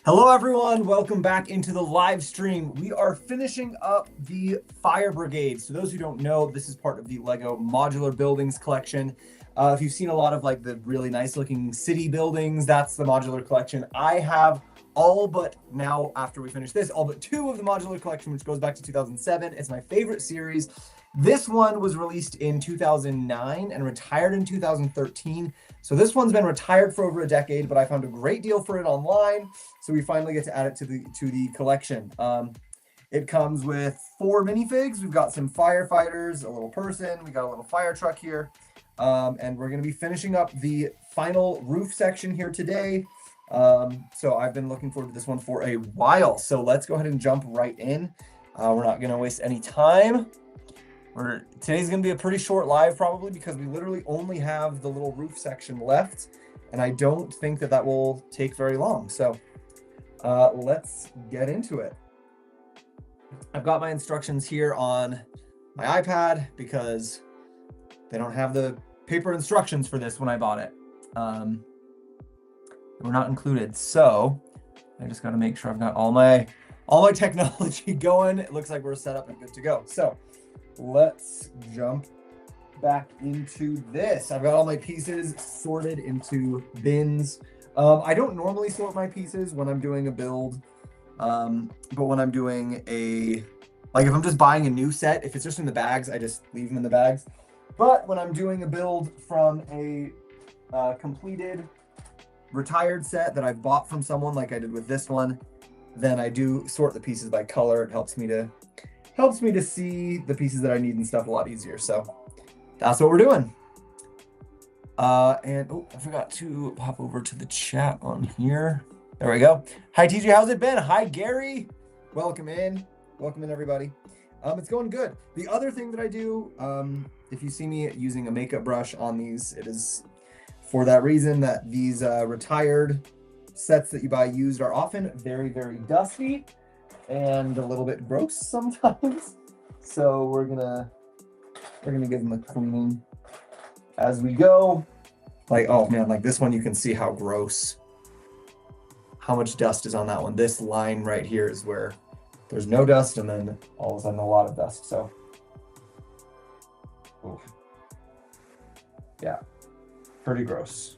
Hello everyone, welcome back into the live stream. We are finishing up the Fire Brigade. So those who don't know, this is part of the LEGO Modular Buildings Collection. If you've seen a lot of like the really nice looking city buildings, that's the Modular Collection. I have all but now, after we finish this, all but two of the Modular Collection, which goes back to 2007. It's my favorite series. This one was released in 2009 and retired in 2013. So this one's been retired for over a decade, but I found a great deal for it online. So we finally get to add it to the collection. It comes with 4 minifigs. We've got some firefighters, a little person. We got a little fire truck here. And we're going to be finishing up the final roof section here today. So I've been looking forward to this one for a while. So let's go ahead and jump right in. We're not going to waste any time. Today's going to be a pretty short live probably because we literally only have the little roof section left. And I don't think that will take very long. So let's get into it. I've got my instructions here on my iPad because they don't have the paper instructions for this when I bought it. They were not included. So I just got to make sure I've got all my technology going. It looks like we're set up and good to go. So let's jump back into this. I've got all my pieces sorted into bins. I don't normally sort my pieces when I'm doing a build, but when I'm doing if I'm just buying a new set, if it's just in the bags, I just leave them in the bags. But when I'm doing a build from a completed retired set that I've bought from someone like I did with this one, then I do sort the pieces by color. It helps me to see the pieces that I need and stuff a lot easier. So that's what we're doing. And I forgot to pop over to the chat on here. There we go. Hi TJ, how's it been? Hi Gary, welcome in everybody. It's going good. The other thing that I do, if you see me using a makeup brush on these, it is for that reason that these retired sets that you buy used are often very, very dusty and a little bit gross sometimes. So we're gonna give them a cleaning as we go. Like, oh man, like this one, you can see how gross, how much dust is on that one. This line right here is where there's no dust and then all of a sudden a lot of dust. So oof. Yeah, pretty gross.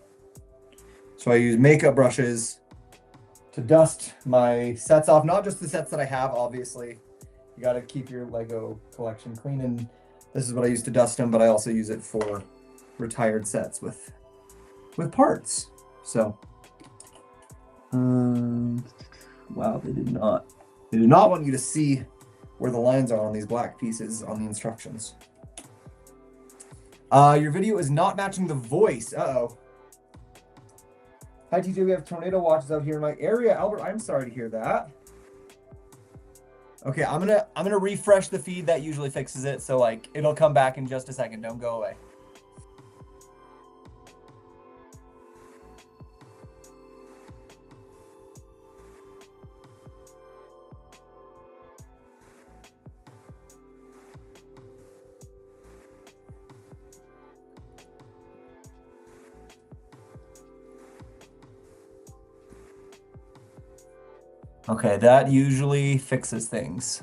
So I use makeup brushes to dust my sets off, not just the sets that I have, obviously. You got to keep your LEGO collection clean, and this is what I use to dust them, but I also use it for retired sets with parts. So, wow, they do not want you to see where the lines are on these black pieces on the instructions. Your video is not matching the voice. Uh-oh. Hi TJ, we have tornado watches out here in my area. Albert, I'm sorry to hear that. Okay, I'm gonna refresh the feed. That usually fixes it. So like it'll come back in just a second. Don't go away. Okay, that usually fixes things.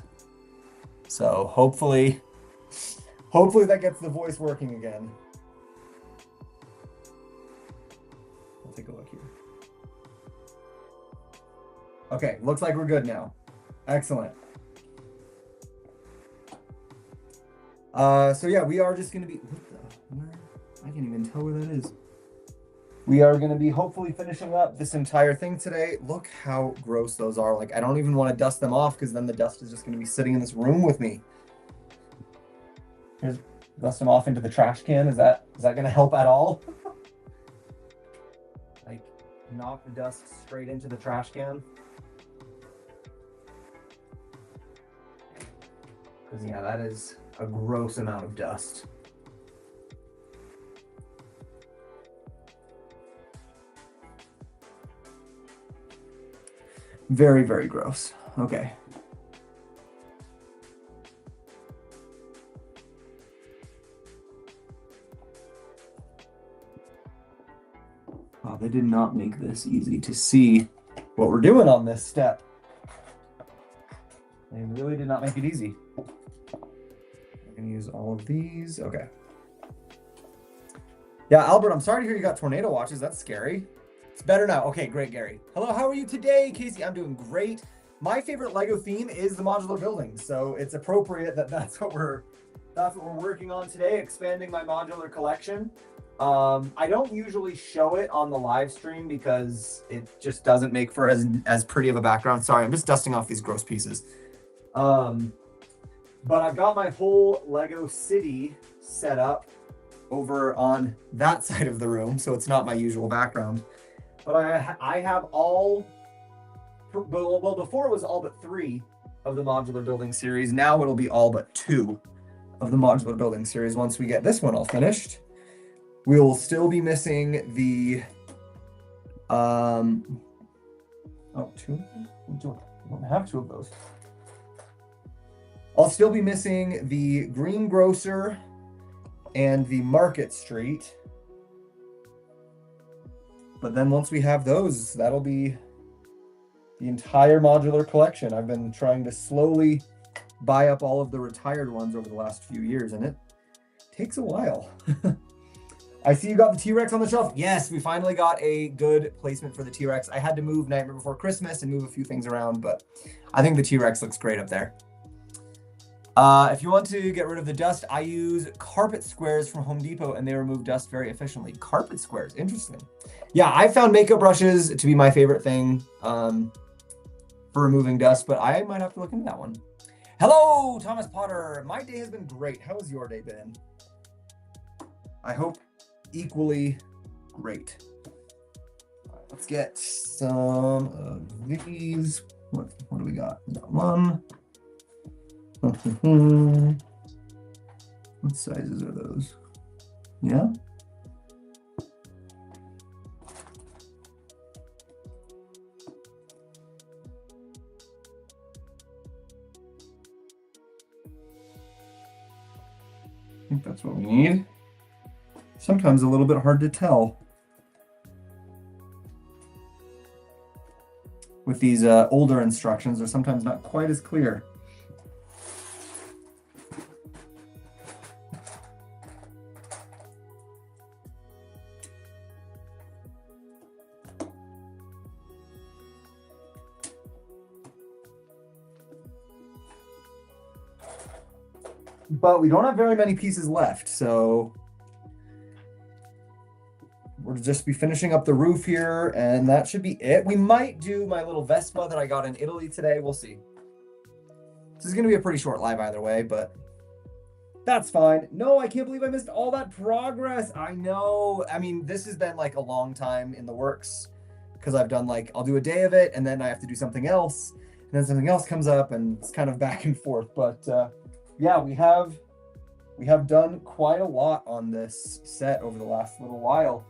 So hopefully that gets the voice working again. We'll take a look here. Okay, looks like we're good now. Excellent. So yeah, we are just gonna be, I can't even tell where that is. We are going to be hopefully finishing up this entire thing today. Look how gross those are. Like, I don't even want to dust them off because then the dust is just going to be sitting in this room with me. Here's dust them off into the trash can. Is that going to help at all? Like, knock the dust straight into the trash can. Because, yeah, that is a gross amount of dust. Very, very gross. Okay. Wow, they did not make this easy to see what we're doing on this step. They really did not make it easy. I'm gonna use all of these. Okay. Yeah, Albert, I'm sorry to hear you got tornado watches. That's scary. It's better now. Okay, great, Gary. Hello, how are you today, Casey? I'm doing great. My favorite LEGO theme is the modular building, so it's appropriate that that's what we're working on today, expanding my modular collection. I don't usually show it on the live stream because it just doesn't make for as pretty of a background. Sorry, I'm just dusting off these gross pieces. But I've got my whole LEGO city set up over on that side of the room, so it's not my usual background. But I have all, well, before it was all but 3 of the modular building series. Now it'll be all but 2 of the modular building series once we get this one all finished. We will still be missing the, oh, 2? We don't have 2 of those. I'll still be missing the greengrocer and the Market Street. But then once we have those, that'll be the entire modular collection. I've been trying to slowly buy up all of the retired ones over the last few years, and it takes a while. I see you got the T-Rex on the shelf. Yes, we finally got a good placement for the T-Rex. I had to move Nightmare Before Christmas and move a few things around, but I think the T-Rex looks great up there. If you want to get rid of the dust, I use carpet squares from Home Depot, and they remove dust very efficiently. Carpet squares, interesting. Yeah, I found makeup brushes to be my favorite thing for removing dust, but I might have to look into that one. Hello, Thomas Potter. My day has been great. How has your day been? I hope equally great. All right, let's get some of these. What do we got? We got one. What sizes are those? Yeah. I think that's what we need. Sometimes a little bit hard to tell with these older instructions. They're sometimes not quite as clear. But we don't have very many pieces left, so we'll just be finishing up the roof here, and that should be it. We might do my little Vespa that I got in Italy today. We'll see. This is going to be a pretty short live either way, but that's fine. No, I can't believe I missed all that progress. I know. I mean, this has been like a long time in the works because I've done like, I'll do a day of it, and then I have to do something else, and then something else comes up, and it's kind of back and forth. But yeah, we have done quite a lot on this set over the last little while.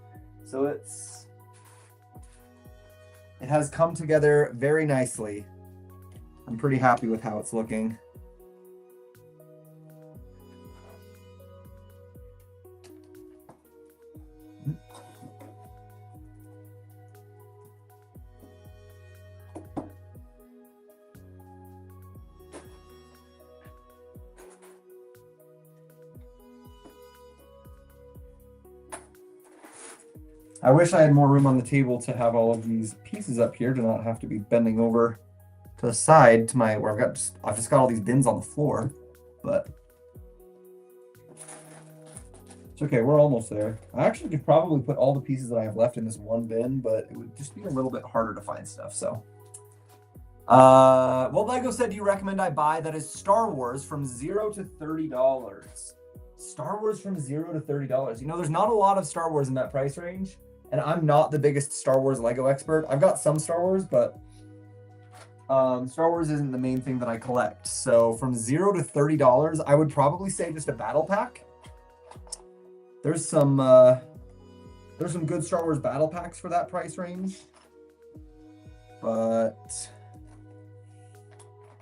So it has come together very nicely. I'm pretty happy with how it's looking. I wish I had more room on the table to have all of these pieces up here to not have to be bending over to the side to my where I've just got all these bins on the floor, but it's okay. We're almost there. I actually could probably put all the pieces that I have left in this one bin, but it would just be a little bit harder to find stuff. So, what LEGO said do you recommend I buy that is Star Wars from $0 to $30? Star Wars from $0 to $30. You know, there's not a lot of Star Wars in that price range. And I'm not the biggest Star Wars LEGO expert. I've got some Star Wars, but Star Wars isn't the main thing that I collect. So from $0 to $30, I would probably say just a battle pack. There's some good Star Wars battle packs for that price range. But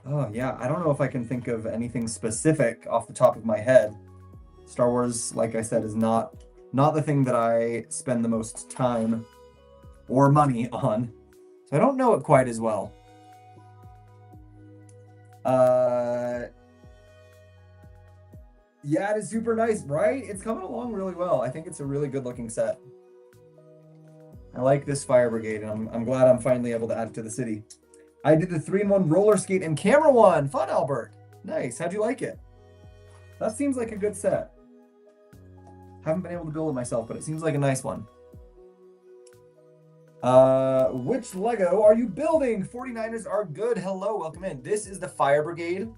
oh yeah, I don't know if I can think of anything specific off the top of my head. Star Wars, like I said, is not the thing that I spend the most time or money on. So I don't know it quite as well. Yeah, it is super nice, right? It's coming along really well. I think it's a really good looking set. I like this Fire Brigade, and I'm glad I'm finally able to add it to the city. I did the 3-in-1 roller skate and camera one. Fun, Albert. Nice. How'd you like it? That seems like a good set. Haven't been able to build it myself, but it seems like a nice one. Which Lego are you building? 49ers are good. Hello, welcome in. This is the Fire Brigade.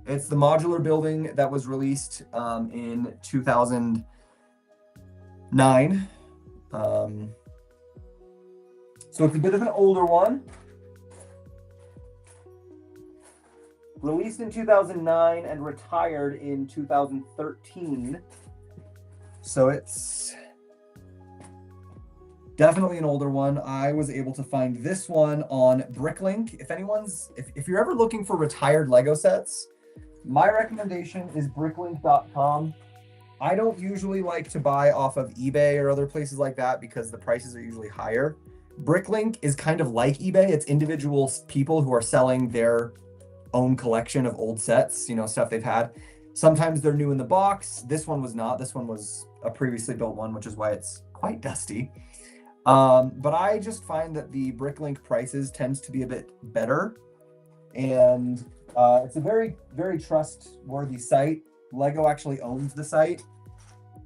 It's the modular building that was released in 2009. So it's a bit of an older one. Released in 2009 and retired in 2013. So it's definitely an older one. I was able to find this one on Bricklink. If you're ever looking for retired Lego sets, my recommendation is bricklink.com. I don't usually like to buy off of eBay or other places like that because the prices are usually higher. Bricklink is kind of like eBay. It's individual people who are selling their own collection of old sets, stuff they've had. Sometimes they're new in the box. This one was not. This one was a previously built one, which is why it's quite dusty. But I just find that the Bricklink prices tends to be a bit better. And it's a very, very trustworthy site. Lego actually owns the site.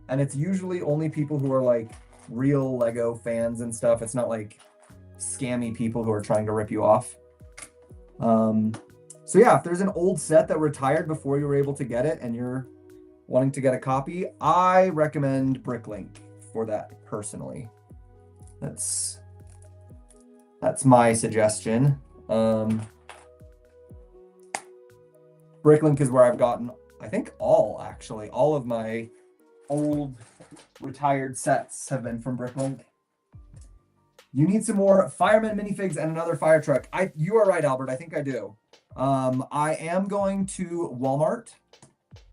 And it's usually only people who are like real Lego fans and stuff. It's not like scammy people who are trying to rip you off. So yeah, if there's an old set that retired before you were able to get it and you're wanting to get a copy, I recommend Bricklink for that personally. That's my suggestion. Bricklink is where I've gotten, I think all of my old retired sets have been from Bricklink. You need some more fireman minifigs and another fire truck. You are right, Albert. I think I do. I am going to Walmart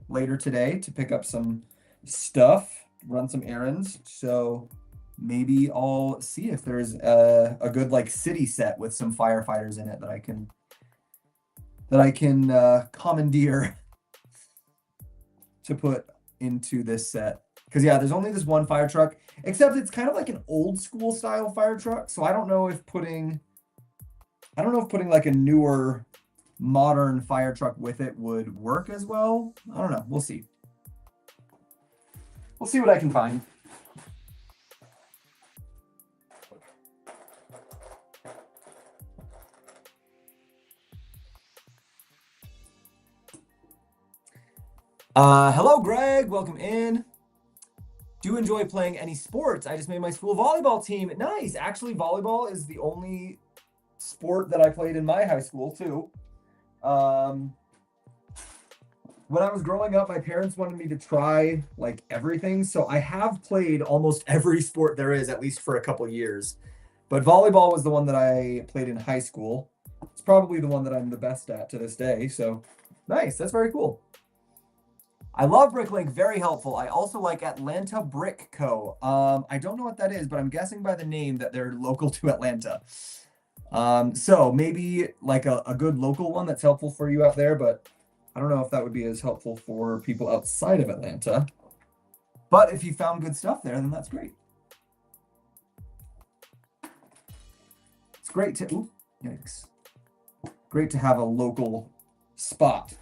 later today to pick up some stuff, run some errands. So maybe I'll see if there's a good like city set with some firefighters in it that I can commandeer to put into this set. Because yeah, there's only this one fire truck, except it's kind of like an old school style fire truck. So I don't know if putting like a newer modern fire truck with it would work as well. I don't know. We'll see. We'll see what I can find. Hello, Greg. Welcome in. Do you enjoy playing any sports? I just made my school volleyball team. Nice. Actually, volleyball is the only sport that I played in my high school, too. When I was growing up, my parents wanted me to try like everything. So I have played almost every sport there is, at least for a couple years. But volleyball was the one that I played in high school. It's probably the one that I'm the best at to this day. So nice. That's very cool. I love Bricklink, very helpful. I also like Atlanta Brick Co. I don't know what that is, but I'm guessing by the name that they're local to Atlanta. So maybe like a good local one that's helpful for you out there, but I don't know if that would be as helpful for people outside of Atlanta. But if you found good stuff there, then that's great. It's great to, great to have a local spot.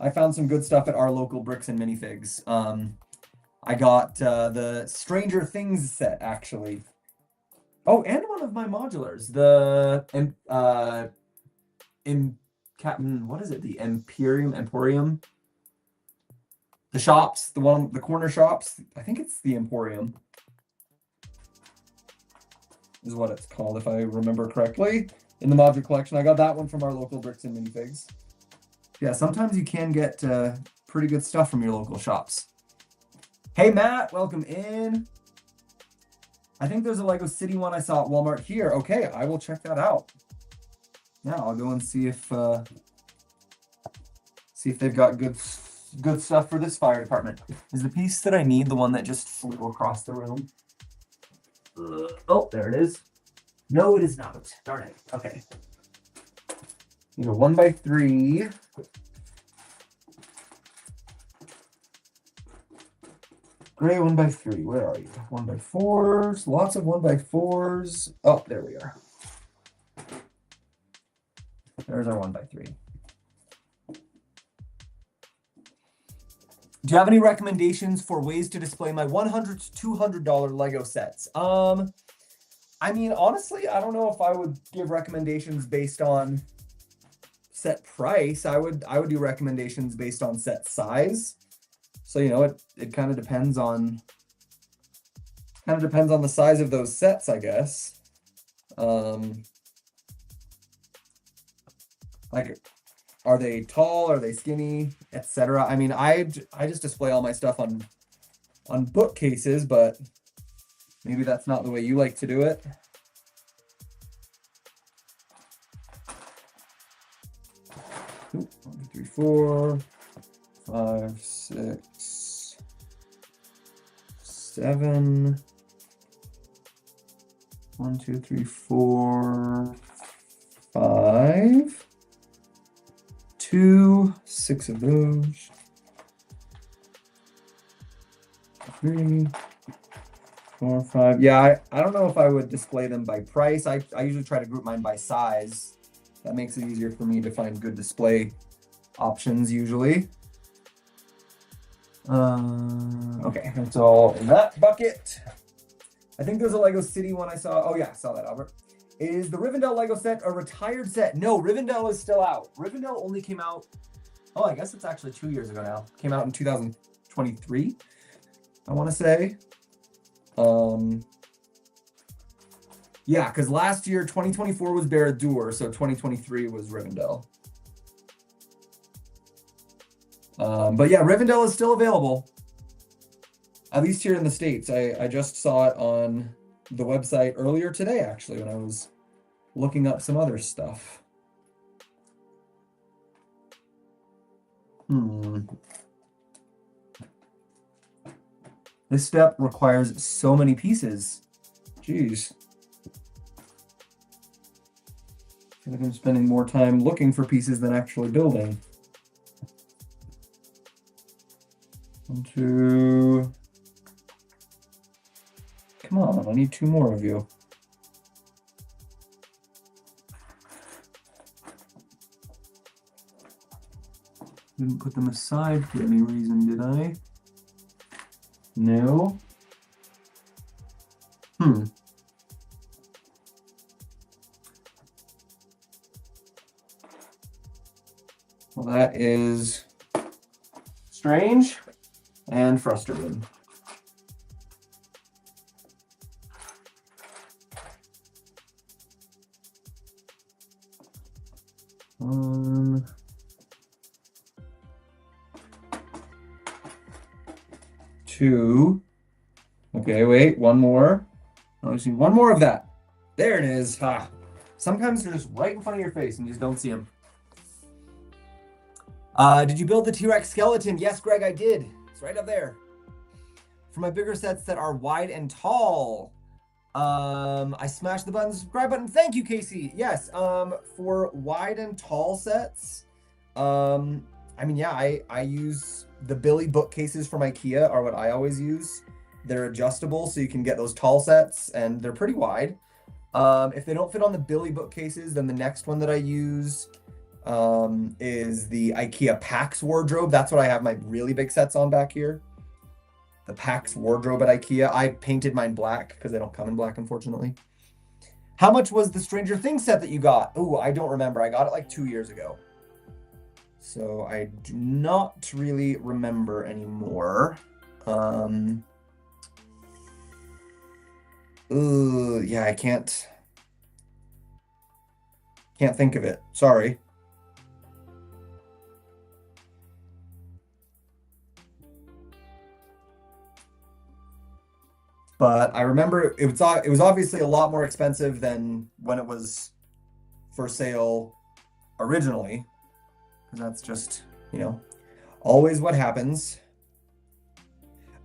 I found some good stuff at our local Bricks and Minifigs. I got the Stranger Things set, actually. Oh, and one of my modulars, the what is it? The Emporium. The shops, the corner shops. I think it's the Emporium is what it's called, if I remember correctly. In the modular collection, I got that one from our local Bricks and Minifigs. Yeah, sometimes you can get pretty good stuff from your local shops. Hey, Matt, welcome in. I think there's a Lego City one I saw at Walmart here. Okay, I will check that out. Yeah, I'll go and see if they've got good stuff for this fire department. Is the piece that I need the one that just flew across the room? Oh, there it is. No, it is not. Darn it. Okay. Need a 1x3. Gray 1x3. Where are you? 1x4s. Lots of 1x4s. Oh, there we are. There's our 1x3. Do you have any recommendations for ways to display my $100 to $200 Lego sets? I mean, honestly, I don't know if I would give recommendations based on set price. I would do recommendations based on set size. So, you know, it kind of depends on the size of those sets, I guess. Like, are they tall? Are they skinny, etc.? I mean, I just display all my stuff on bookcases, but maybe that's not the way you like to do it. Ooh, 1, 2, 3, 4, 5, 6, 7. 1, 2, 3, 4, 5. 2, 6 of those. 3, 4, 5. Yeah, I don't know if I would display them by price. I usually try to group mine by size. That makes it easier for me to find good display options usually. Okay, that's all in that bucket. I think there's a Lego City one I saw. Oh yeah, I saw that, Albert. Is the Rivendell Lego set a retired set? No, Rivendell is still out. Rivendell only came out, oh, I guess it's actually 2 years ago now. Came out in 2023, I want to say. Yeah, because last year, 2024 was Barad-dûr, so 2023 was Rivendell. But yeah, Rivendell is still available, at least here in the States. I just saw it on the website earlier today, actually, when I was looking up some other stuff. This step requires so many pieces. Jeez. I feel like I'm spending more time looking for pieces than actually building. 1, 2. Come on, I need 2 more of you. Didn't put them aside for any reason, did I? No. Well, that is strange and frustrating. Two. Okay, wait, one more. I just need one more of that. There it is. Sometimes they're just right in front of your face and you just don't see them. Did you build the T-Rex skeleton? Yes, Greg, I did. It's right up there. For my bigger sets that are wide and tall, I smashed the subscribe button. Thank you, Casey. Yes, for wide and tall sets, I mean, yeah, I use the Billy bookcases from IKEA are what I always use. They're adjustable, so you can get those tall sets, and they're pretty wide. If they don't fit on the Billy bookcases, then the next one that I use is the IKEA Pax wardrobe. That's what I have my really big sets on back here. The Pax wardrobe at IKEA. I painted mine black because they don't come in black, unfortunately. How much was the Stranger Things set that you got? Ooh, I don't remember. I got it like 2 years ago. So I do not really remember anymore. Yeah, I can't think of it. Sorry. But I remember it was obviously a lot more expensive than when it was for sale originally. Because that's just, you know, always what happens.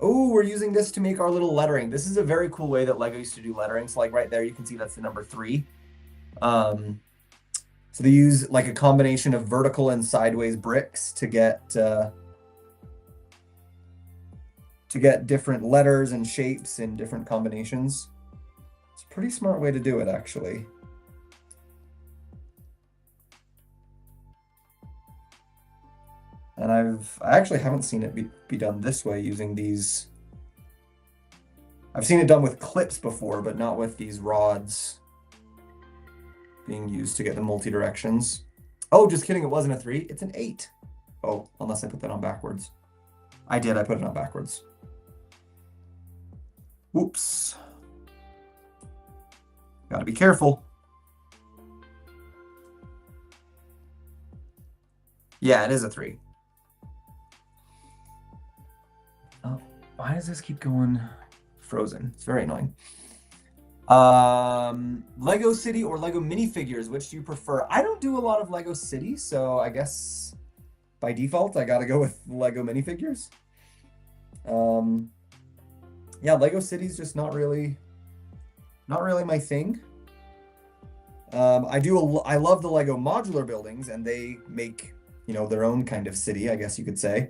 Oh, we're using this to make our little lettering. This is a very cool way that LEGO used to do lettering. So like right there, you can see that's the number 3. So they use like a combination of vertical and sideways bricks to get different letters and shapes in different combinations. It's a pretty smart way to do it, actually. And I actually haven't seen it be done this way using these. I've seen it done with clips before, but not with these rods being used to get the multi-directions. Oh, just kidding. It wasn't a 3. It's an 8. Oh, unless I put that on backwards. I did. I put it on backwards. Whoops. Gotta be careful. Yeah, it is a 3. Oh, why does this keep going frozen? It's very annoying. Lego City or Lego minifigures, which do you prefer? I don't do a lot of Lego City, so I guess by default I gotta go with Lego minifigures. Yeah, Lego City's just not really my thing. I love the Lego modular buildings, and they make, you know, their own kind of city, I guess you could say.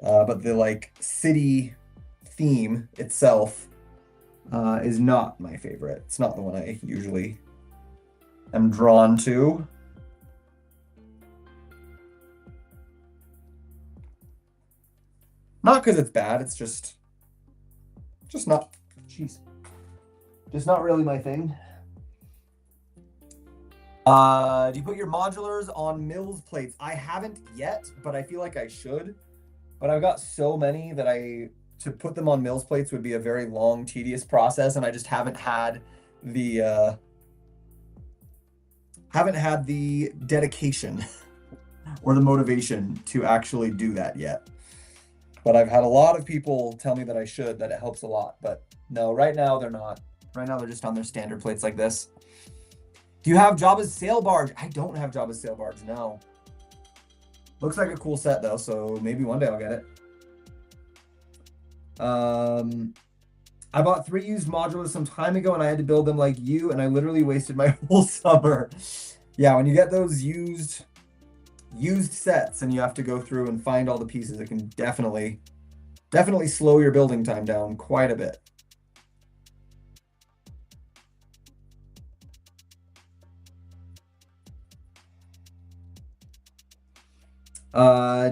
But the like city theme itself is not my favorite. It's not the one I usually am drawn to. Not because it's bad, it's just not, jeez, just not really my thing. Do you put your modulars on Mills plates? I haven't yet, but I feel like I should. But I've got so many that to put them on Mills plates would be a very long, tedious process, and I just haven't had the dedication or the motivation to actually do that yet. But I've had a lot of people tell me that I should, that it helps a lot. But no, right now they're not. Right now they're just on their standard plates like this. Do you have Jabba's sail barge? I don't have Jabba's sail barge, no. Looks like a cool set though, so maybe one day I'll get it. I bought 3 used modulars some time ago and I had to build them like you, and I literally wasted my whole summer. Yeah, when you get those used sets and you have to go through and find all the pieces, it can definitely slow your building time down quite a bit.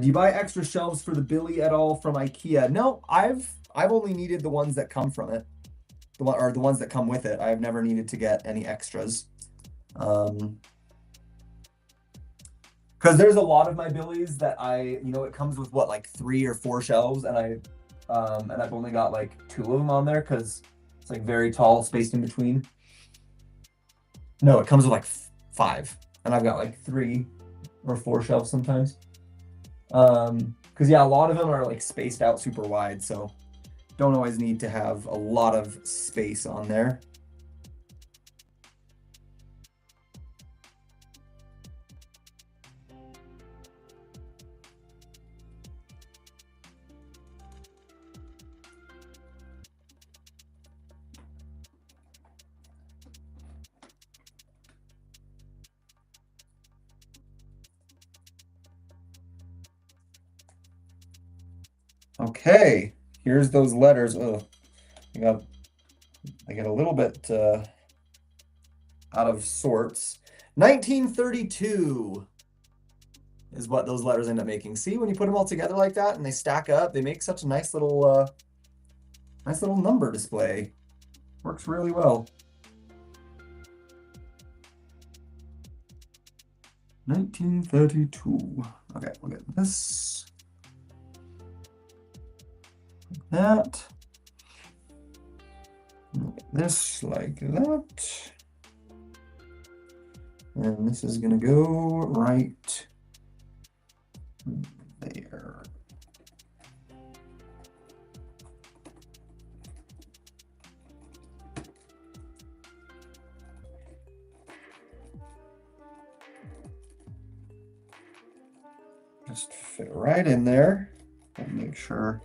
Do you buy extra shelves for the Billy at all from IKEA? No, I've only needed the ones that come from it. The ones that come with it. I've never needed to get any extras. Because there's a lot of my Billies that it comes with what, like 3 or 4 shelves, and I've only got like 2 of them on there because it's like very tall, spaced in between. No, it comes with like 5, and I've got like 3 or 4 shelves sometimes. Because yeah, a lot of them are like spaced out super wide, so don't always need to have a lot of space on there. Okay, here's those letters. Oh, I get a little bit out of sorts. 1932 is what those letters end up making. See, when you put them all together like that and they stack up, they make such a nice little number display. Works really well. 1932. Okay, we'll get this. That. This like that. And this is going to go right there. Just fit right in there and make sure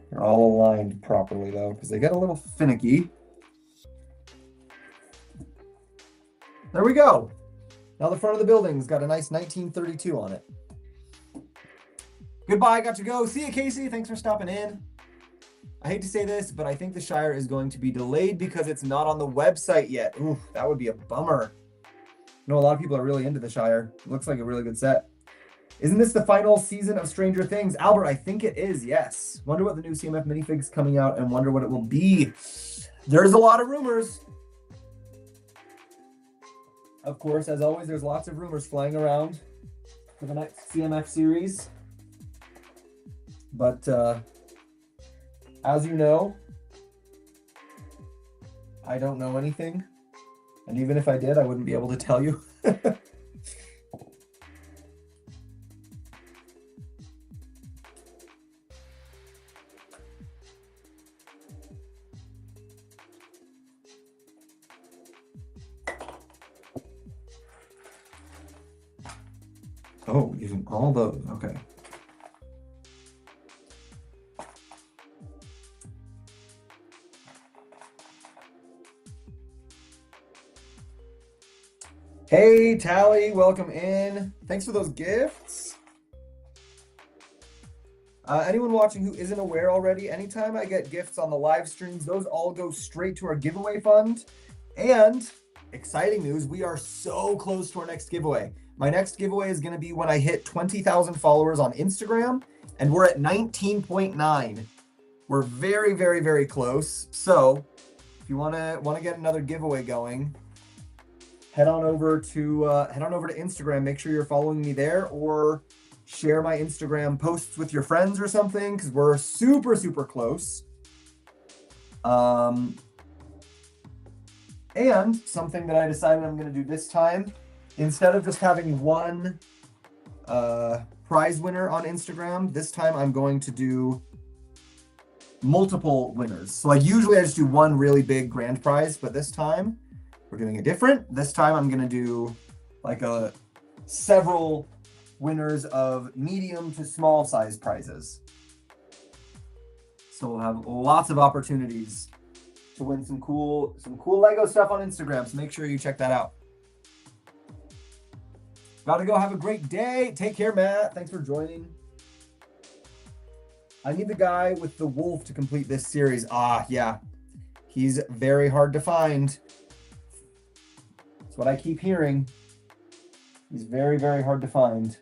They're all aligned properly though, because they get a little finicky. There we go. Now the front of the building's got a nice 1932 on it. Goodbye, got to go. See you, Casey. Thanks for stopping in. I hate to say this, but I think the Shire is going to be delayed because it's not on the website yet. Ooh, that would be a bummer. I know a lot of people are really into the Shire. It looks like a really good set. Isn't this the final season of Stranger Things? Albert, I think it is, yes. Wonder what the new CMF minifig's coming out and wonder what it will be. There's a lot of rumors. Of course, as always, there's lots of rumors flying around for the next CMF series. But as you know, I don't know anything. And even if I did, I wouldn't be able to tell you. Oh, using all those, okay. Hey, Tally, welcome in. Thanks for those gifts. Anyone watching who isn't aware already, anytime I get gifts on the live streams, those all go straight to our giveaway fund. And exciting news, we are so close to our next giveaway. My next giveaway is going to be when I hit 20,000 followers on Instagram, and we're at 19.9. We're very, very, very close. So if you want to get another giveaway going, head on over to Instagram. Make sure you're following me there, or share my Instagram posts with your friends or something, because we're super, super close. And something that I decided I'm going to do this time, instead of just having one prize winner on Instagram, this time I'm going to do multiple winners. So like usually I just do one really big grand prize, but this time we're doing it different. This time I'm going to do like several winners of medium to small size prizes. So we'll have lots of opportunities to win some cool Lego stuff on Instagram. So make sure you check that out. Gotta go. Have a great day. Take care, Matt. Thanks for joining. I need the guy with the wolf to complete this series. Ah, yeah. He's very hard to find. That's what I keep hearing. He's very, very hard to find.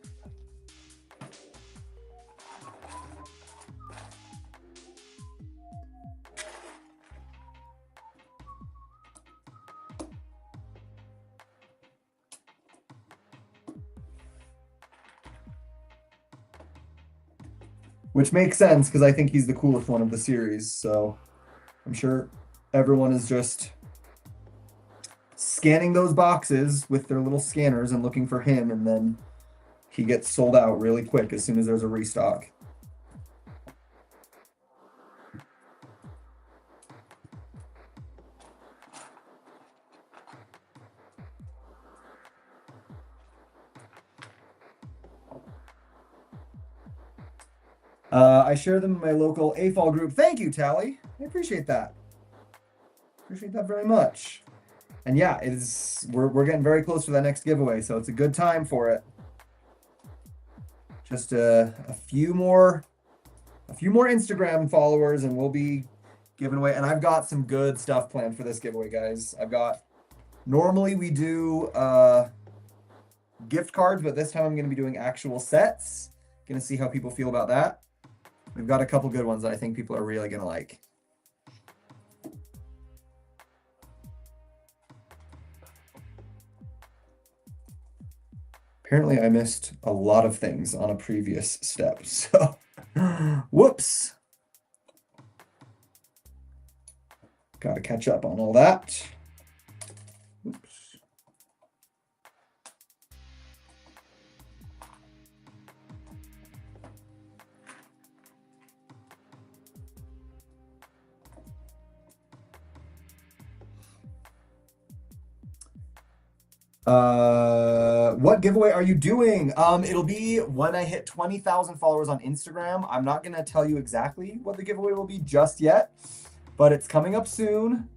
Which makes sense, because I think he's the coolest one of the series. So I'm sure everyone is just scanning those boxes with their little scanners and looking for him, and then he gets sold out really quick as soon as there's a restock. I share them in my local AFOL group. Thank you, Tally. I appreciate that. Appreciate that very much. And yeah, we're getting very close to that next giveaway, so it's a good time for it. Just a few more Instagram followers, and we'll be giving away. And I've got some good stuff planned for this giveaway, guys. Normally we do gift cards, but this time I'm going to be doing actual sets. Going to see how people feel about that. We've got a couple good ones that I think people are really going to like. Apparently I missed a lot of things on a previous step, so whoops. Got to catch up on all that. Oops. What giveaway are you doing? It'll be when I hit 20,000 followers on Instagram. I'm not gonna tell you exactly what the giveaway will be just yet, but it's coming up soon.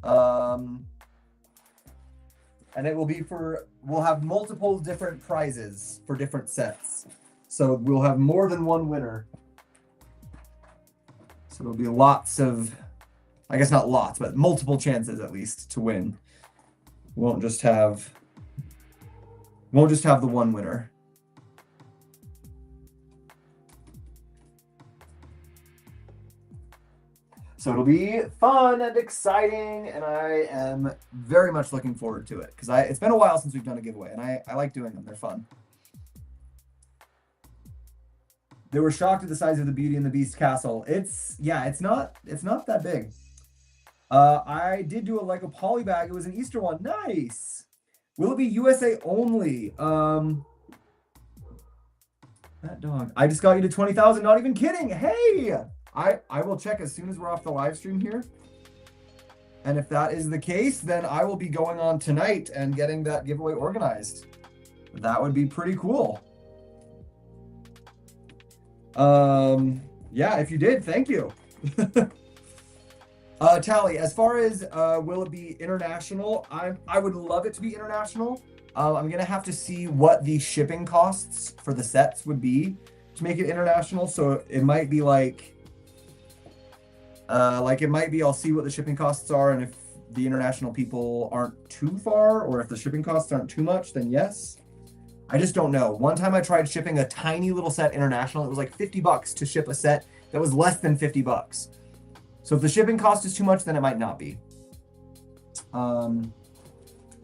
And it will be we'll have multiple different prizes for different sets. So we'll have more than one winner. So there'll be lots of, I guess not lots, but multiple chances at least to win. We won't just have the one winner. So it'll be fun and exciting, and I am very much looking forward to it because it's been a while since we've done a giveaway, and I like doing them. They're fun. They were shocked at the size of the Beauty and the Beast castle. It's not that big. I did do a Lego poly bag. It was an Easter one. Nice. Will it be USA only? That dog. I just got you to 20,000. Not even kidding. Hey, I will check as soon as we're off the live stream here. And if that is the case, then I will be going on tonight and getting that giveaway organized. That would be pretty cool. Yeah, if you did, thank you. Tally, as far as will it be international, I would love it to be international. I'm gonna have to see what the shipping costs for the sets would be to make it international. So it might be like it might be I'll see what the shipping costs are, and if the international people aren't too far, or if the shipping costs aren't too much, then yes. I just don't know. One time I tried shipping a tiny little set international. It was like 50 bucks to ship a set that was less than 50 bucks. So if the shipping cost is too much, then it might not be.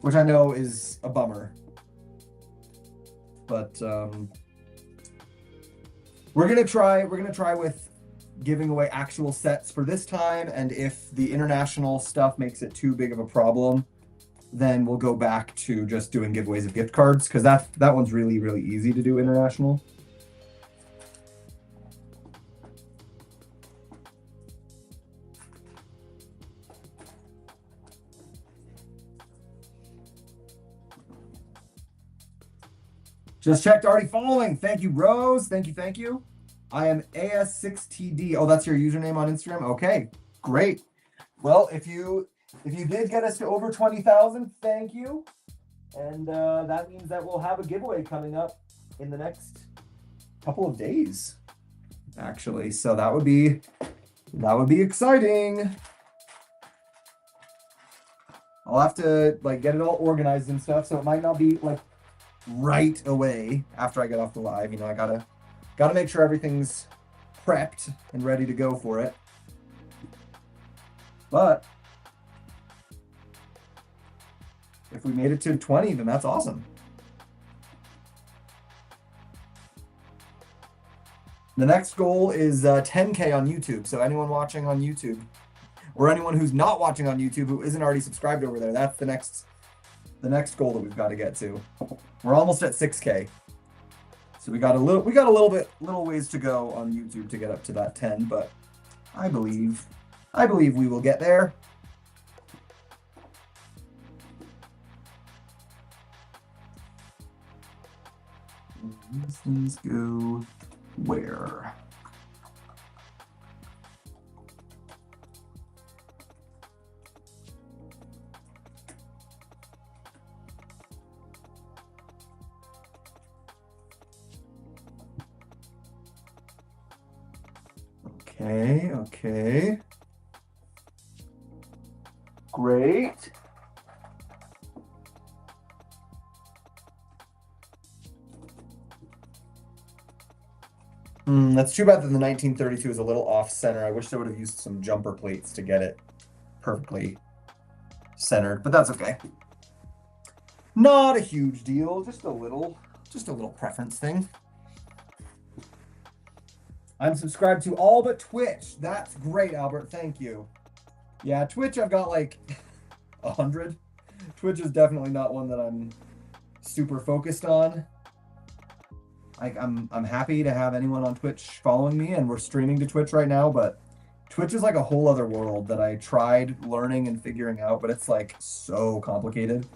Which I know is a bummer. But we're gonna try with giving away actual sets for this time, and if the international stuff makes it too big of a problem, then we'll go back to just doing giveaways of gift cards, because that one's really, really easy to do international. Just checked, already following. Thank you, Rose. Thank you, thank you. I am AS6TD. Oh, that's your username on Instagram? Okay, great. Well, if you did get us to over 20,000, thank you. And that means that we'll have a giveaway coming up in the next couple of days, actually. So that would be exciting. I'll have to get it all organized and stuff, so it might not be right away after I get off the live. You know, I gotta make sure everything's prepped and ready to go for it. But if we made it to 20, then that's awesome. The next goal is 10K on YouTube. So anyone watching on YouTube, or anyone who's not watching on YouTube who isn't already subscribed over there, that's the next goal that we've got to get to. We're almost at 6K. So we got a little ways to go on YouTube to get up to that 10, but I believe we will get there. These things go where? Okay. Great. That's too bad that the 1932 is a little off center. I wish they would have used some jumper plates to get it perfectly centered, but that's okay. Not a huge deal, just a little preference thing. I'm subscribed to all but Twitch. That's great, Albert. Thank you. Yeah, Twitch, I've got 100. Twitch is definitely not one that I'm super focused on. I'm happy to have anyone on Twitch following me, and we're streaming to Twitch right now, but Twitch is a whole other world that I tried learning and figuring out, but it's so complicated.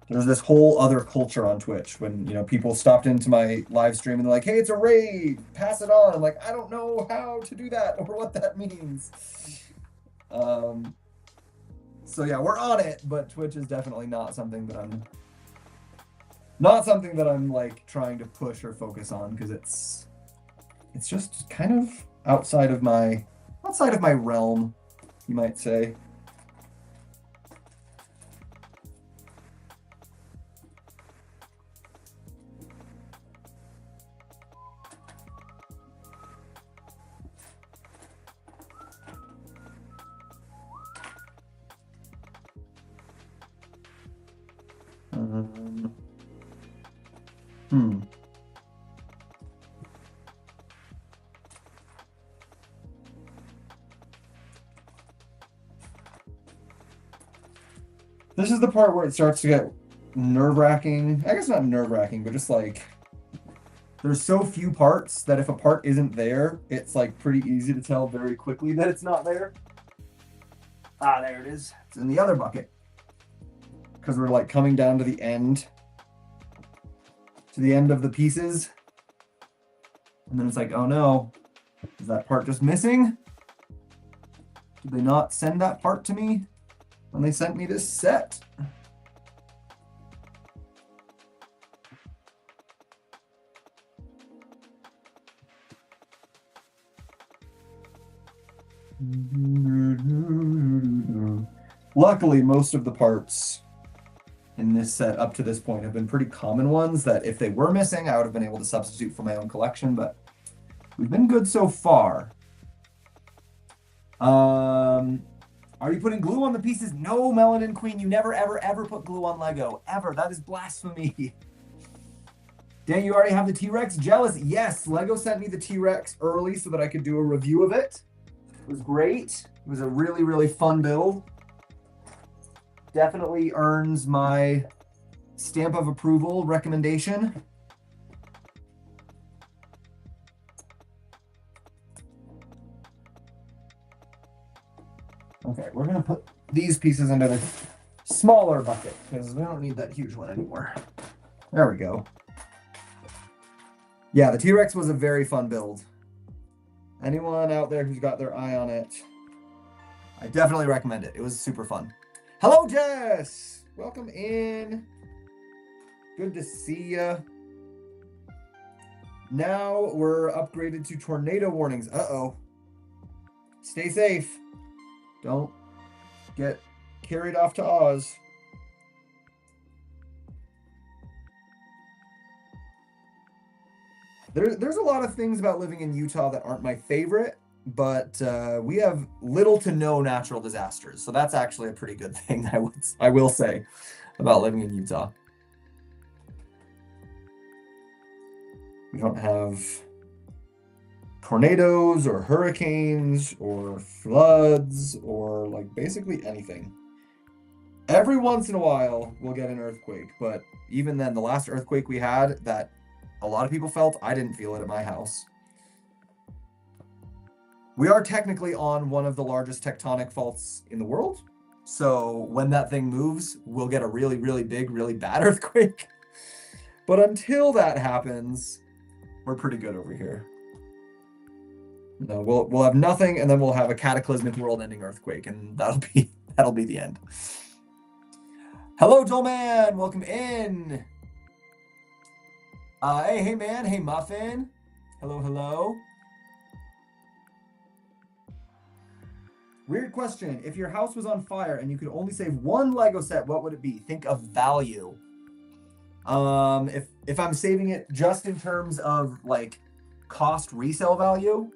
There's this whole other culture on Twitch when, you know, people stopped into my live stream and they're like, hey, it's a raid, pass it on. I'm like, I don't know how to do that or what that means. So yeah, we're on it, but Twitch is definitely not something that I'm like trying to push or focus on, because it's just kind of outside of my realm, you might say. This is the part where it starts to get nerve-wracking. I guess not nerve-wracking, but just like there's so few parts that if a part isn't there, it's like pretty easy to tell very quickly that it's not there. Ah, there it is. It's in the other bucket. Because we're like coming down to the end of the pieces. And then it's like, oh no, is that part just missing? Did they not send that part to me when they sent me this set? Luckily, most of the parts in this set up to this point have been pretty common ones that if they were missing, I would have been able to substitute for my own collection, but we've been good so far. Are you putting glue on the pieces? No, Melanin Queen, you never, ever, ever put glue on Lego. Ever. That is blasphemy. Dan, you already have the T-Rex? Jealous? Yes, Lego sent me the T-Rex early so that I could do a review of it. It was great. It was a really, really fun build. Definitely earns my stamp of approval recommendation. Okay, we're going to put these pieces into the smaller bucket because we don't need that huge one anymore. There we go. Yeah, the T-Rex was a very fun build. Anyone out there who's got their eye on it, I definitely recommend it. It was super fun. Hello, Jess! Welcome in. Good to see ya. Now we're upgraded to tornado warnings. Uh-oh. Stay safe. Don't get carried off to Oz. There's a lot of things about living in Utah that aren't my favorite, but we have little to no natural disasters. So that's actually a pretty good thing, I will say, about living in Utah. We don't have tornadoes or hurricanes or floods or like basically anything. Every once in a while we'll get an earthquake, but even then, the last earthquake we had that a lot of people felt, I didn't feel it at my house. We are technically on one of the largest tectonic faults in the world. So when that thing moves, we'll get a really, really big, really bad earthquake. But until that happens, we're pretty good over here. No, we'll have nothing, and then we'll have a cataclysmic world-ending earthquake, and that'll be the end. Hello, Dolman, welcome in. Hey man, hey Muffin. Hello, hello. Weird question. If your house was on fire and you could only save one Lego set, what would it be? Think of value. If I'm saving it just in terms of like cost resale value.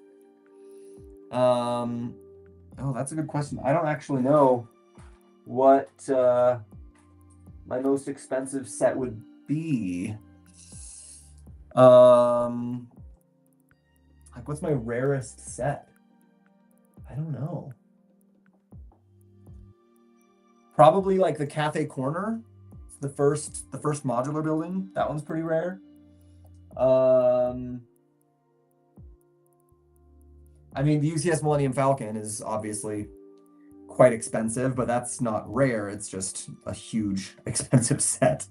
Oh, that's a good question. I don't actually know what my most expensive set would be. Like what's my rarest set? I don't know. Probably like the Cafe Corner, the first modular building. That one's pretty rare. I mean, the UCS Millennium Falcon is obviously quite expensive, but that's not rare. It's just a huge, expensive set.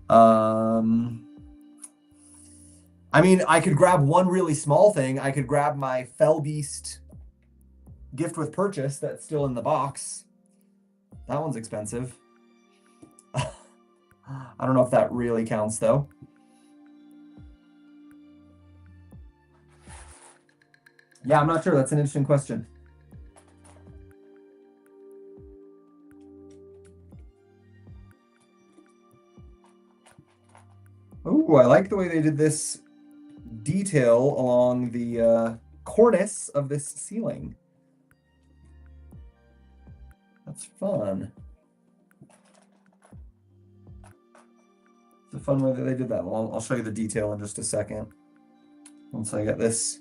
I mean, I could grab one really small thing. I could grab my Fell Beast gift with purchase that's still in the box. That one's expensive. I don't know if that really counts, though. Yeah, I'm not sure. That's an interesting question. Oh, I like the way they did this detail along the cornice of this ceiling. That's fun. It's a fun way that they did that. Well, I'll show you the detail in just a second. Once I get this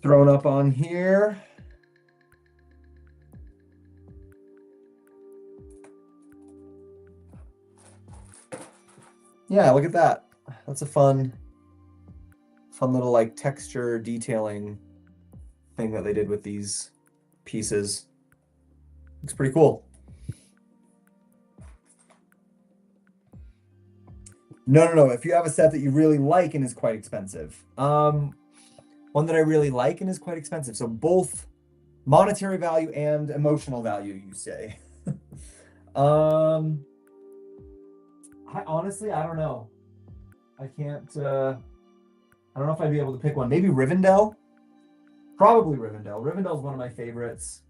thrown up on here. Yeah, look at that. That's a fun little like texture detailing thing that they did with these pieces. Looks pretty cool. No. If you have a set that you really like and is quite expensive. One that I really like and is quite expensive. So both monetary value and emotional value, you say. I honestly, I don't know. I can't, I don't know if I'd be able to pick one. Maybe Rivendell? Probably Rivendell. Rivendell's one of my favorites.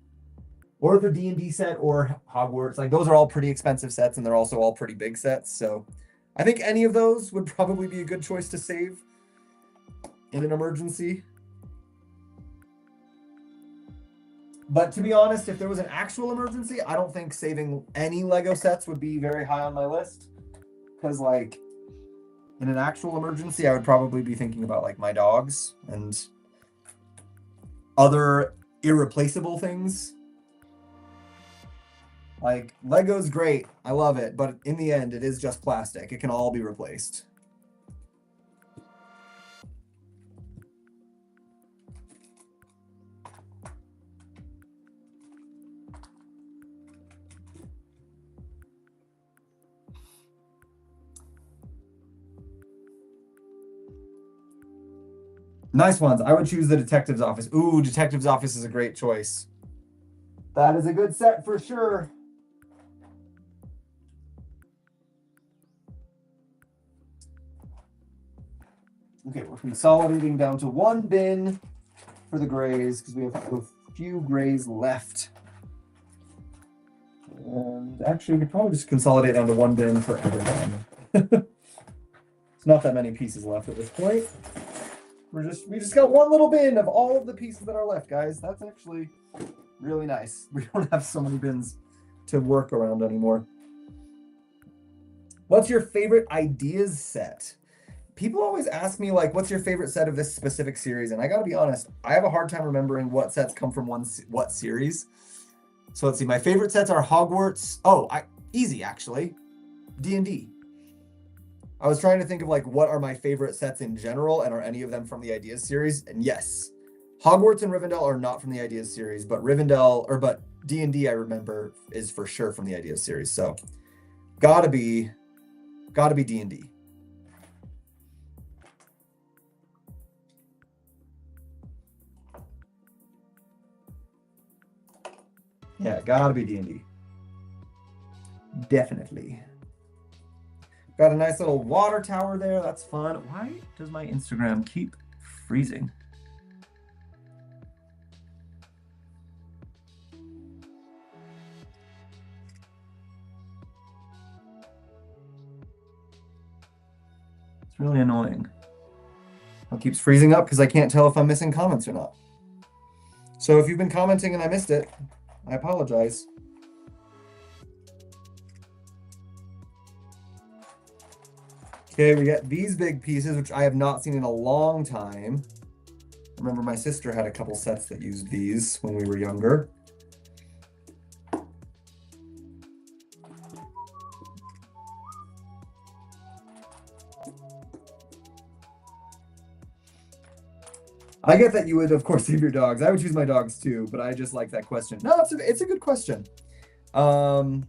Or the D&D set or Hogwarts. Like, those are all pretty expensive sets, and they're also all pretty big sets. So I think any of those would probably be a good choice to save in an emergency. But to be honest, if there was an actual emergency, I don't think saving any Lego sets would be very high on my list. Because, like, in an actual emergency, I would probably be thinking about, like, my dogs and other irreplaceable things. Like, Lego's great. I love it. But in the end, it is just plastic. It can all be replaced. Nice ones. I would choose the detective's office. Ooh, detective's office is a great choice. That is a good set for sure. Okay, we're consolidating down to one bin for the grays because we have a few grays left. And actually, we could probably just consolidate down to one bin for everyone. It's not that many pieces left at this point. We just got one little bin of all of the pieces that are left, guys. That's actually really nice. We don't have so many bins to work around anymore. What's your favorite ideas set? People always ask me, like, what's your favorite set of this specific series? And I gotta be honest, I have a hard time remembering what sets come from what series. So let's see, my favorite sets are Hogwarts. Oh, easy, actually. D&D. I was trying to think of, like, what are my favorite sets in general, and are any of them from the Ideas series? And yes, Hogwarts and Rivendell are not from the Ideas series, but D&D, I remember, is for sure from the Ideas series. So gotta be D&D. Yeah, gotta be D&D. Definitely. Got a nice little water tower there. That's fun. Why does my Instagram keep freezing? It's really annoying. It keeps freezing up because I can't tell if I'm missing comments or not. So if you've been commenting and I missed it, I apologize. Okay, we got these big pieces, which I have not seen in a long time. I remember my sister had a couple sets that used these when we were younger. I get that you would, of course, save your dogs. I would choose my dogs too, but I just like that question. No, it's a good question. Um,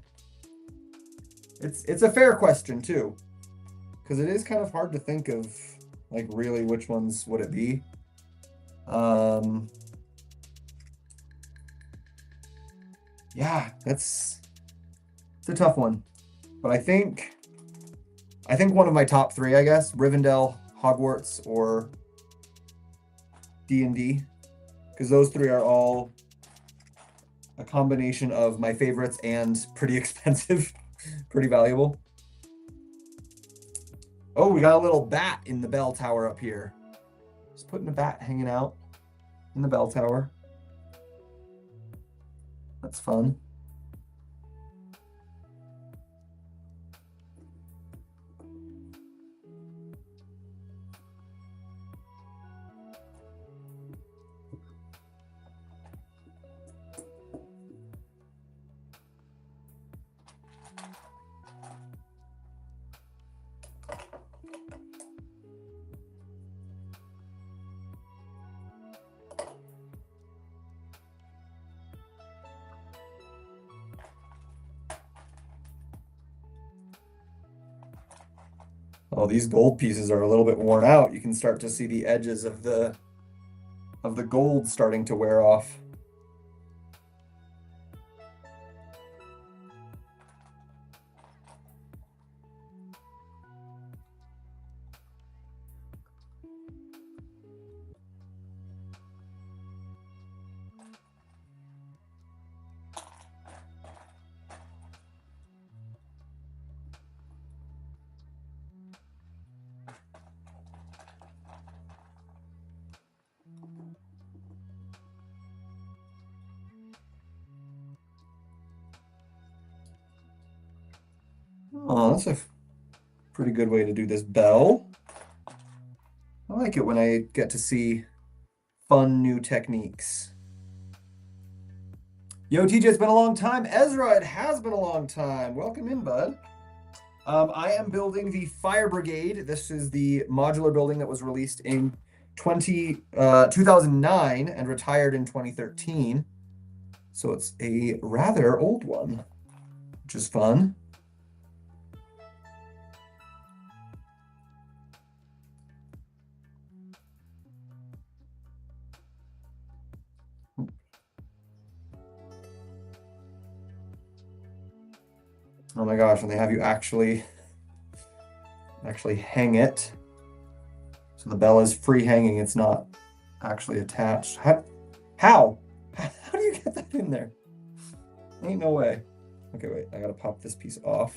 it's a fair question too, because it is kind of hard to think of like really which ones would it be. Yeah, it's a tough one, but I think one of my top three, I guess, Rivendell, Hogwarts, or D&D, because those three are all a combination of my favorites and pretty expensive, pretty valuable. Oh, we got a little bat in the bell tower up here. Just putting a bat hanging out in the bell tower. That's fun. Oh, these gold pieces are a little bit worn out. You can start to see the edges of the gold starting to wear off. Oh, that's a pretty good way to do this bell. I like it when I get to see fun new techniques. Yo, TJ, it's been a long time. Ezra, it has been a long time. Welcome in, bud. I am building the Fire Brigade. This is the modular building that was released in 2009 and retired in 2013. So it's a rather old one, which is fun. Oh my gosh, and they have you actually hang it. So the bell is free hanging, it's not actually attached. How? How do you get that in there? Ain't no way. Okay, wait, I gotta pop this piece off.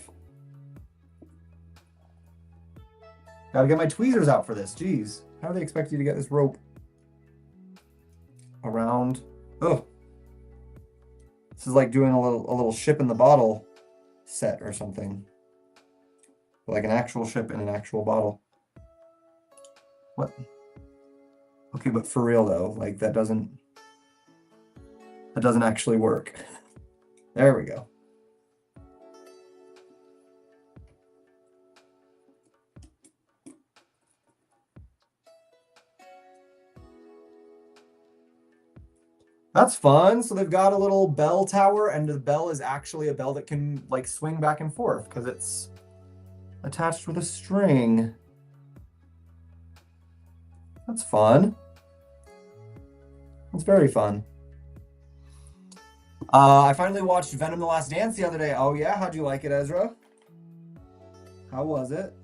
Gotta get my tweezers out for this. Jeez, how do they expect you to get this rope around? Oh, this is like doing a little ship in the bottle set or something. Like an actual ship in an actual bottle. What? Okay, but for real though, like that doesn't actually work. There we go. That's fun. So they've got a little bell tower, and the bell is actually a bell that can like swing back and forth because it's attached with a string. That's fun. That's very fun. I finally watched Venom: The Last Dance the other day. Oh yeah, how'd you like it, Ezra? How was it?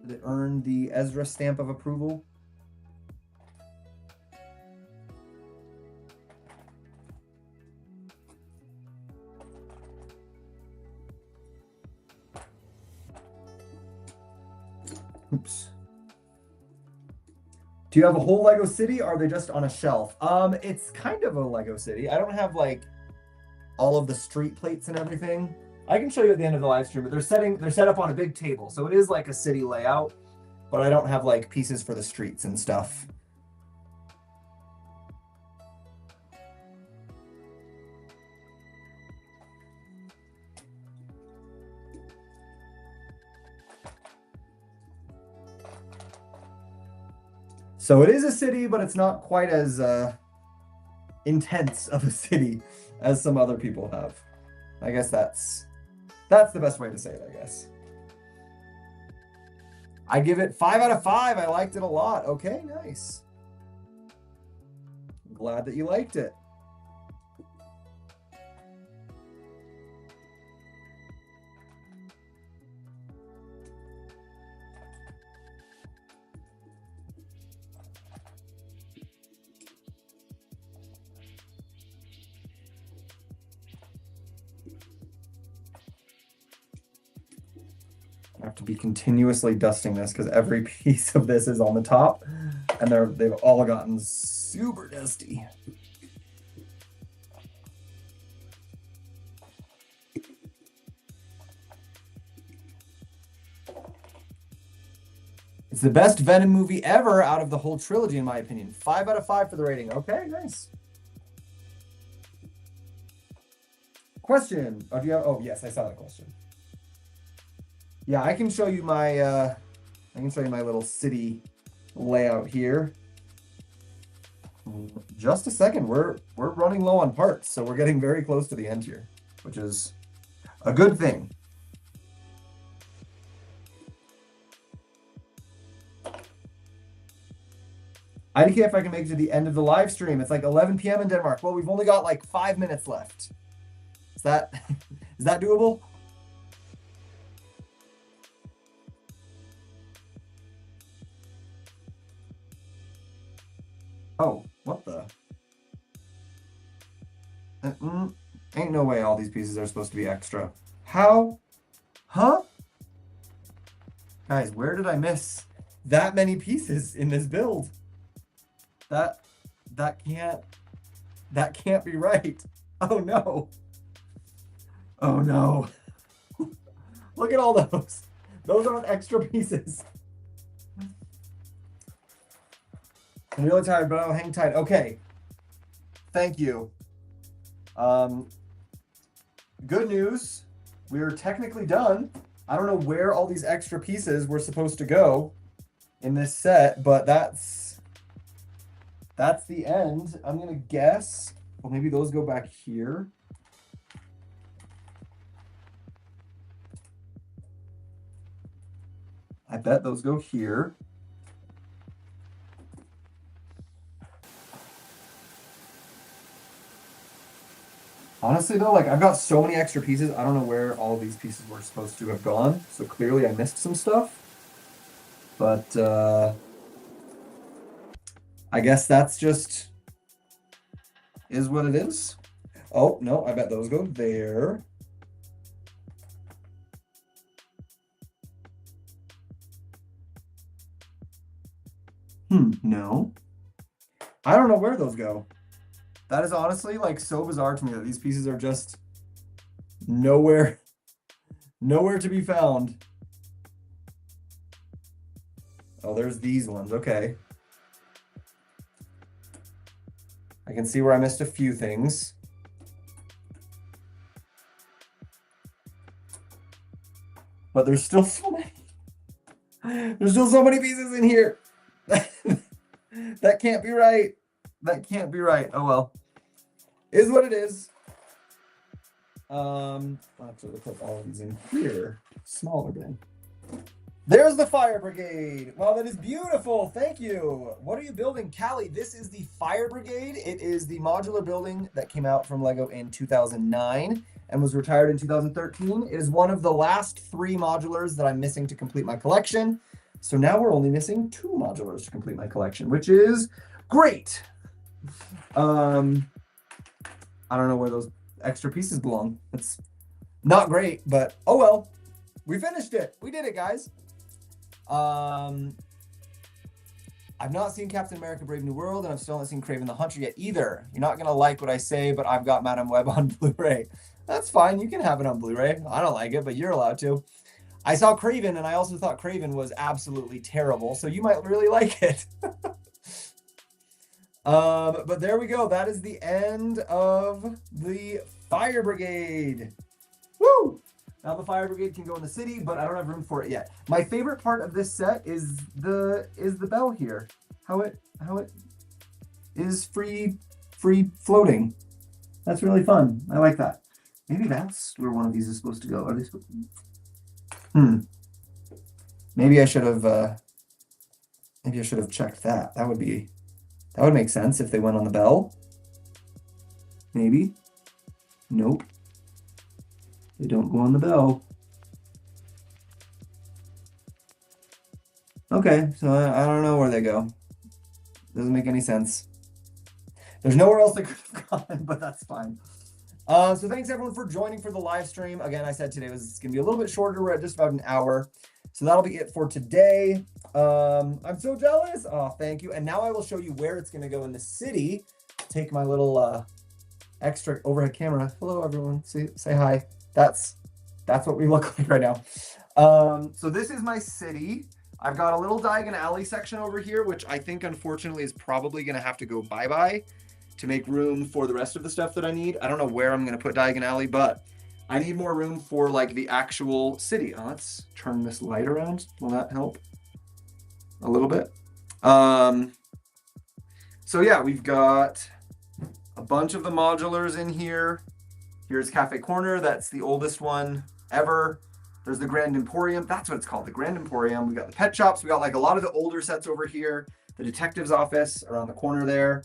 Did it earn the Ezra stamp of approval? Oops. Do you have a whole Lego city, or are they just on a shelf? It's kind of a Lego city. I don't have like all of the street plates and everything. I can show you at the end of the live stream, but they're set up on a big table. So it is like a city layout, but I don't have like pieces for the streets and stuff. So it is a city, but it's not quite as intense of a city as some other people have. I guess that's the best way to say it, I guess. I give it 5 out of 5. I liked it a lot. Okay, nice. Glad that you liked it. I have to be continuously dusting this because every piece of this is on the top and they've all gotten super dusty. It's the best Venom movie ever out of the whole trilogy, in my opinion. 5 out of 5 for the rating. Okay, nice. Question. Oh, do you have? Oh, yes, I saw that question. Yeah, I can show you my little city layout here. Just a second. We're running low on parts, so we're getting very close to the end here, which is a good thing. IDK, if I can make it to the end of the live stream. It's like 11 p.m. in Denmark. Well, we've only got like 5 minutes left. Is that doable? Oh, what the? Ain't no way all these pieces are supposed to be extra. How? Huh? Guys, where did I miss that many pieces in this build? That can't be right. Oh no. Oh no. Look at all those. Those aren't extra pieces. I'm really tired, but I'll hang tight. Okay. Thank you. Good news. We're technically done. I don't know where all these extra pieces were supposed to go in this set, but that's the end. I'm gonna guess. Well, maybe those go back here. I bet those go here. Honestly though, like I've got so many extra pieces, I don't know where all these pieces were supposed to have gone. So clearly I missed some stuff. But I guess that's just is what it is. Oh, no, I bet those go there. No. I don't know where those go. That is honestly like so bizarre to me that these pieces are just nowhere to be found. Oh, there's these ones. Okay. I can see where I missed a few things. But there's still so many. There's still so many pieces in here. That can't be right. That can't be right. Oh well. Is what it is. I'll actually put all of these in here. Small again. There's the Fire Brigade. Wow, that is beautiful. Thank you. What are you building, Callie? This is the Fire Brigade. It is the modular building that came out from LEGO in 2009 and was retired in 2013. It is one of the last 3 modulars that I'm missing to complete my collection. So now we're only missing 2 modulars to complete my collection, which is great. I don't know where those extra pieces belong. It's not great, but oh well. We finished it. We did it, guys. I've not seen Captain America Brave New World, and I've still not seen Kraven the Hunter yet either. You're not going to like what I say, but I've got Madam Web on Blu-ray. That's fine. You can have it on Blu-ray. I don't like it, but you're allowed to. I saw Kraven, and I also thought Kraven was absolutely terrible, so you might really like it. But there we go. That is the end of the Fire Brigade. Woo! Now the Fire Brigade can go in the city, but I don't have room for it yet. My favorite part of this set is the bell here. how it is free floating. That's really fun. I like that. Maybe that's where one of these is supposed to go. Are they supposed to... Maybe I should have checked that. That would make sense if they went on the bell. Maybe. Nope. They don't go on the bell. Okay, so I don't know where they go. Doesn't make any sense. There's nowhere else they could have gone, but that's fine. So thanks everyone for joining for the live stream. Again, I said today it's going to be a little bit shorter. We're at just about an hour. So that'll be it for today. I'm so jealous. Oh, thank you. And now I will show you where it's going to go in the city. Take my little extra overhead camera. Hello, everyone. Say hi. That's what we look like right now. So this is my city. I've got a little Diagon Alley section over here, which I think unfortunately is probably going to have to go bye-bye to make room for the rest of the stuff that I need. I don't know where I'm going to put Diagon Alley, but I need more room for like the actual city. Let's turn this light around. Will that help a little bit? So yeah, we've got a bunch of the modulars in here. Here's Cafe Corner. That's the oldest one ever. There's the Grand Emporium. That's what it's called, the Grand Emporium. We got the pet shops. We got like a lot of the older sets over here. The detective's office around the corner there.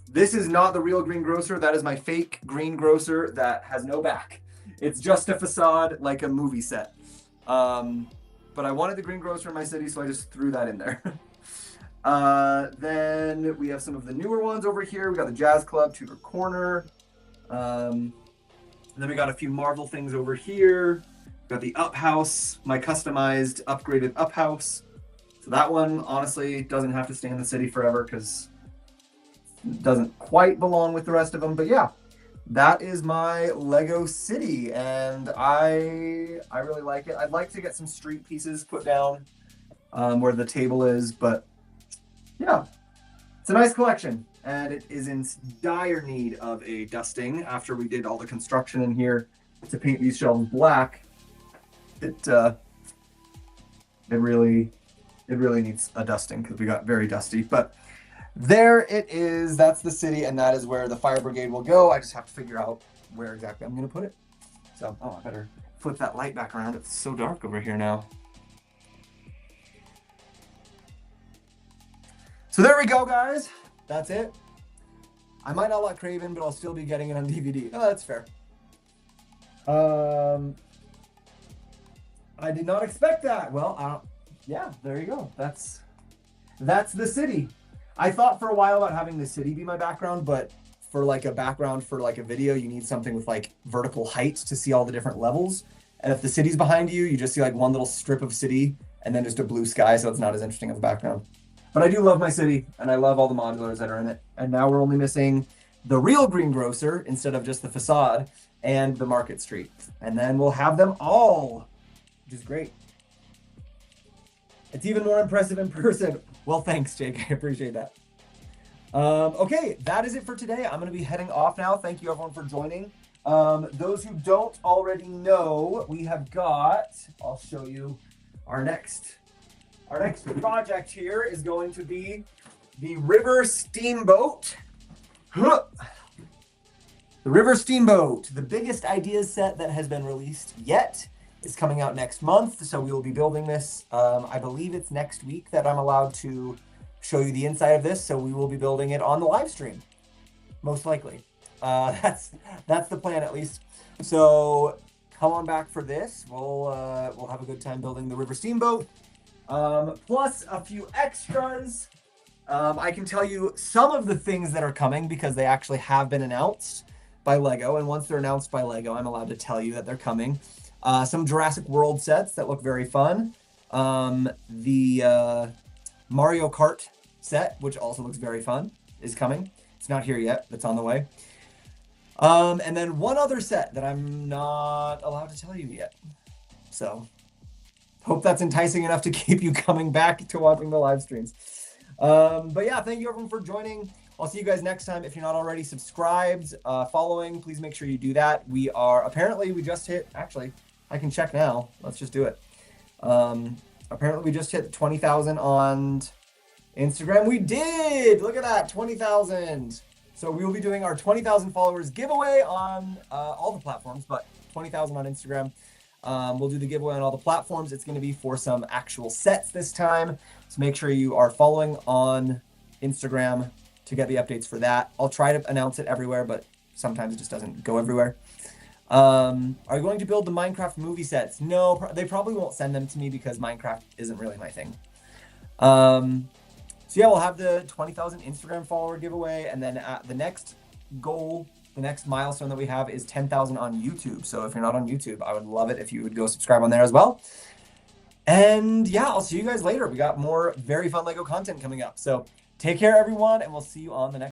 This is not the real greengrocer. That is my fake greengrocer that has no back. It's just a facade like a movie set. But I wanted the greengrocer in my city, so I just threw that in there. Then we have some of the newer ones over here. We got the Jazz Club, Tudor Corner. And then we got a few Marvel things over here. We got the Up House, my customized, upgraded Up House. So that one, honestly, doesn't have to stay in the city forever because it doesn't quite belong with the rest of them. But yeah, that is my Lego city, and I really like it. I'd like to get some street pieces put down where the table is, but yeah, it's a nice collection. And it is in dire need of a dusting after we did all the construction in here to paint these shelves black. It really needs a dusting because we got very dusty. But there it is. That's the city, and that is where the Fire Brigade will go. I just have to figure out where exactly I'm going to put it. So, I better flip that light back around. It's so dark over here now. So there we go, guys. That's it. I might not like Craven, but I'll still be getting it on DVD. Oh, that's fair. I did not expect that. Well, yeah, there you go. That's the city. I thought for a while about having the city be my background, but for like a background for like a video, you need something with like vertical height to see all the different levels. And if the city's behind you, you just see like one little strip of city and then just a blue sky, so it's not as interesting of a background. But I do love my city, and I love all the modulars that are in it. And now we're only missing the real greengrocer instead of just the facade and the Market Street. And then we'll have them all, which is great. It's even more impressive in person. Well, thanks, Jake. I appreciate that. Okay, that is it for today. I'm going to be heading off now. Thank you, everyone, for joining. Those who don't already know, we have got, I'll show you our next project here is going to be the River Steamboat. The River Steamboat, the biggest ideas set that has been released yet, is coming out next month. So we will be building this. I believe it's next week that I'm allowed to show you the inside of this. So we will be building it on the live stream, most likely. That's the plan, at least. So come on back for this. We'll have a good time building the River Steamboat. Plus a few extras. I can tell you some of the things that are coming because they actually have been announced by LEGO. And once they're announced by LEGO, I'm allowed to tell you that they're coming. Some Jurassic World sets that look very fun. The Mario Kart set, which also looks very fun, is coming. It's not here yet, but it's on the way. And then one other set that I'm not allowed to tell you yet. So hope that's enticing enough to keep you coming back to watching the live streams. But yeah, thank you everyone for joining. I'll see you guys next time. If you're not already subscribed, following, please make sure you do that. We just hit, actually, I can check now. Let's just do it. Apparently we just hit 20,000 on Instagram, we did. Look at that, 20,000. So we will be doing our 20,000 followers giveaway on all the platforms, but 20,000 on Instagram. We'll do the giveaway on all the platforms. It's going to be for some actual sets this time. So make sure you are following on Instagram to get the updates for that. I'll try to announce it everywhere, but sometimes it just doesn't go everywhere. Are you going to build the Minecraft movie sets? No, they probably won't send them to me because Minecraft isn't really my thing. So yeah, we'll have the 20,000 Instagram follower giveaway, and then the next goal, the next milestone that we have is 10,000 on YouTube. So if you're not on YouTube, I would love it if you would go subscribe on there as well. And yeah, I'll see you guys later. We got more very fun LEGO content coming up. So take care, everyone, and we'll see you on the next